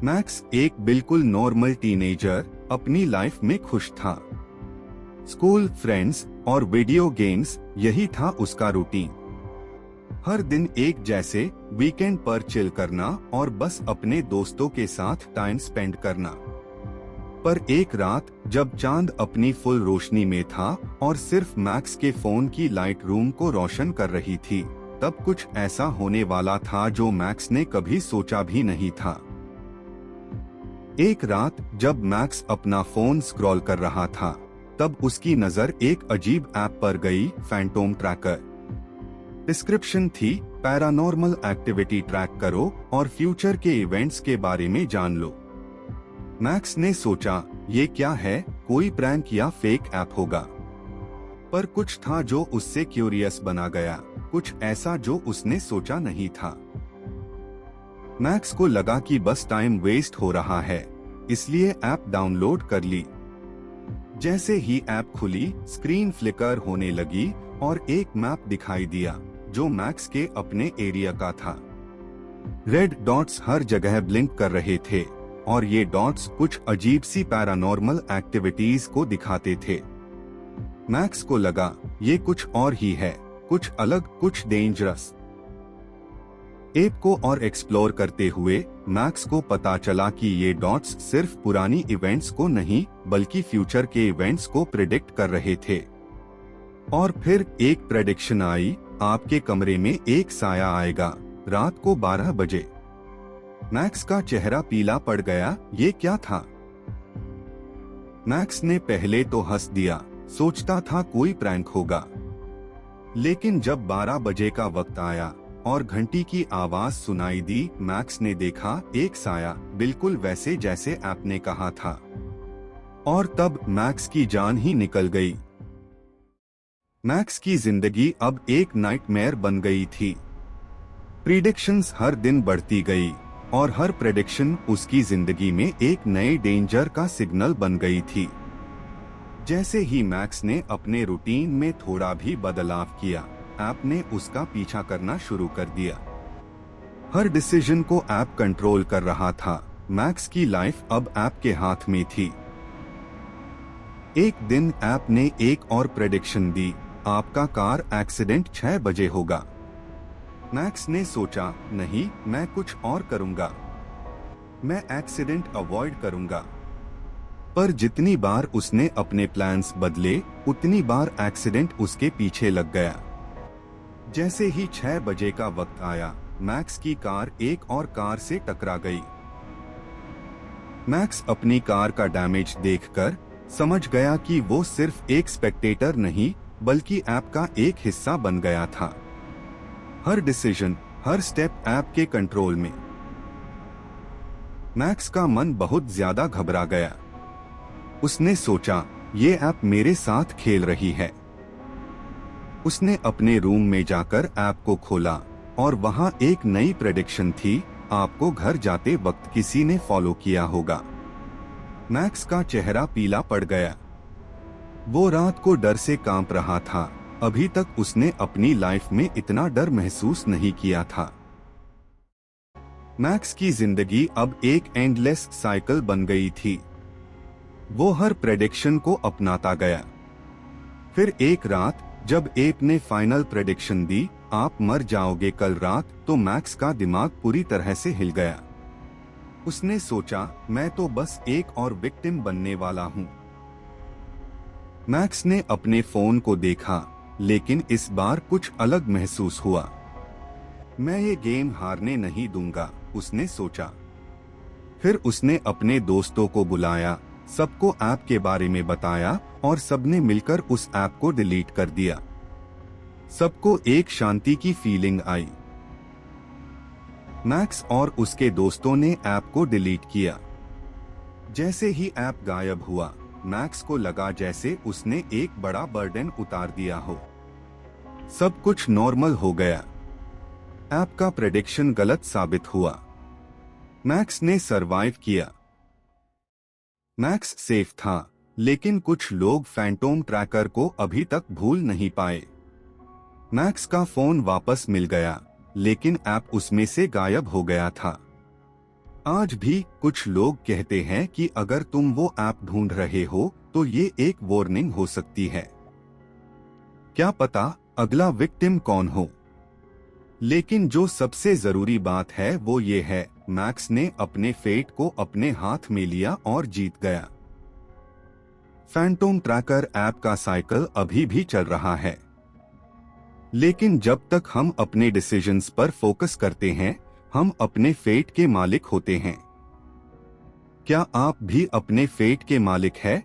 Max एक बिल्कुल normal teenager अपनी लाइफ में खुश था। स्कूल, फ्रेंड्स और वीडियो गेम्स, यही था उसका रूटीन। हर दिन एक जैसे, वीकेंड पर चिल करना और बस अपने दोस्तों के साथ टाइम स्पेंड करना। पर एक रात जब चांद अपनी फुल रोशनी में था और सिर्फ मैक्स के फोन की लाइट रूम को रोशन कर रही थी, तब कुछ ऐसा होने वाला था जो मैक्स ने कभी सोचा भी नहीं था। एक रात जब मैक्स अपना फोन स्क्रॉल कर रहा था, तब उसकी नजर एक अजीब ऐप पर गई, फैंटोम ट्रैकर। डिस्क्रिप्शन थी, पैरानॉर्मल एक्टिविटी ट्रैक करो और फ्यूचर के इवेंट्स के बारे में जान लो। मैक्स ने सोचा, ये क्या है, कोई प्रैंक या फेक ऐप होगा। पर कुछ था जो उससे क्यूरियस बना गया, कुछ ऐसा जो उसने सोचा नहीं था। मैक्स को लगा कि बस टाइम वेस्ट हो रहा है, इसलिए ऐप डाउनलोड कर ली। जैसे ही ऐप खुली, स्क्रीन फ्लिकर होने लगी और एक मैप दिखाई दिया जो मैक्स के अपने एरिया का था। रेड डॉट्स हर जगह ब्लिंक कर रहे थे और ये डॉट्स कुछ अजीब सी पैरानॉर्मल एक्टिविटीज को दिखाते थे। मैक्स को लगा, ये कुछ और ही है, कुछ अलग, कुछ डेंजरस। ऐप को और एक्सप्लोर करते हुए मैक्स को पता चला कि ये डॉट्स सिर्फ पुरानी इवेंट्स को नहीं, बल्कि फ्यूचर के इवेंट्स को प्रेडिक्ट कर रहे थे। और फिर एक प्रेडिक्शन आई, आपके कमरे में एक साया आएगा रात को 12 बजे। मैक्स का चेहरा पीला पड़ गया, ये क्या था? मैक्स ने पहले तो हंस दिया, सोचता था कोई प्रैंक होगा। लेकिन जब 12 बजे का वक्त आया और घंटी की आवाज सुनाई दी, मैक्स ने देखा एक साया, बिल्कुल वैसे जैसे ऐप ने कहा था। और तब मैक्स की जान ही निकल गई। मैक्स की जिंदगी अब एक नाइटमेयर बन गई थी। प्रिडिक्शंस हर दिन बढ़ती गई और हर प्रेडिक्शन उसकी जिंदगी में एक नए डेंजर का सिग्नल बन गई थी। जैसे ही मैक्स ने अपने रूटीन में थोड़ा भी बदलाव किया, ऐप ने उसका पीछा करना शुरू कर दिया। हर डिसीजन को ऐप कंट्रोल कर रहा था। मैक्स की लाइफ अब ऐप के हाथ में थी। एक दिन ऐप ने एक और प्रेडिक्शन दी, आपका कार एक्सीडेंट 6 बजे होगा। मैक्स ने सोचा, नहीं, मैं कुछ और करूंगा, मैं एक्सीडेंट अवॉइड करूंगा। पर जितनी बार उसने अपने प्लान्स बदले, उतनी बार एक्सीडेंट उसके पीछे लग गया। जैसे ही 6 बजे का वक्त आया, मैक्स की कार एक और कार से टकरा गई। मैक्स अपनी कार का डैमेज देखकर समझ गया कि वो सिर्फ एक स्पेक्टेटर नहीं, बल्कि ऐप का एक हिस्सा बन गया था। हर डिसीजन, हर स्टेप ऐप के कंट्रोल में। मैक्स का मन बहुत ज्यादा घबरा गया। उसने सोचा, ये ऐप मेरे साथ खेल रही है। उसने अपने रूम में जाकर ऐप को खोला और वहां एक नई प्रेडिक्शन थी, आपको घर जाते वक्त किसी ने फॉलो किया होगा। मैक्स का चेहरा पीला पड़ गया। वो रात को डर से कांप रहा था। अभी तक उसने अपनी लाइफ में इतना डर महसूस नहीं किया था। मैक्स की जिंदगी अब एक एंडलेस साइकिल बन गई थी। वो हर प्रेडिक्शन को अपनाता गया। फिर एक रात जब ऐप ने फाइनल प्रेडिक्शन दी, आप मर जाओगे कल रात, तो मैक्स का दिमाग पूरी तरह से हिल गया। उसने सोचा, मैं तो बस एक और विक्टिम बनने वाला हूँ। मैक्स ने अपने फोन को देखा, लेकिन इस बार कुछ अलग महसूस हुआ। मैं ये गेम हारने नहीं दूंगा, उसने सोचा। फिर उसने अपने दोस्तों को बुलाया, सबको ऐप के बारे में बताया और सबने मिलकर उस ऐप को डिलीट कर दिया। सबको एक शांति की फीलिंग आई। मैक्स और उसके दोस्तों ने ऐप को डिलीट किया। जैसे ही ऐप गायब हुआ, मैक्स को लगा जैसे उसने एक बड़ा बर्डन उतार दिया हो। सब कुछ नॉर्मल हो गया। ऐप का प्रेडिक्शन गलत साबित हुआ। मैक्स ने सरवाइव किया। मैक्स सेफ था, लेकिन कुछ लोग फैंटोम ट्रैकर को अभी तक भूल नहीं पाए। मैक्स का फोन वापस मिल गया, लेकिन ऐप उसमें से गायब हो गया था। आज भी कुछ लोग कहते हैं कि अगर तुम वो ऐप ढूंढ रहे हो तो ये एक वार्निंग हो सकती है। क्या पता अगला विक्टिम कौन हो। लेकिन जो सबसे जरूरी बात है वो ये है, मैक्स ने अपने फेट को अपने हाथ में लिया और जीत गया। फैंटोम ट्रैकर ऐप का साइकिल अभी भी चल रहा है, लेकिन जब तक हम अपने डिसीजंस पर फोकस करते हैं, हम अपने फेट के मालिक होते हैं। क्या आप भी अपने फेट के मालिक हैं?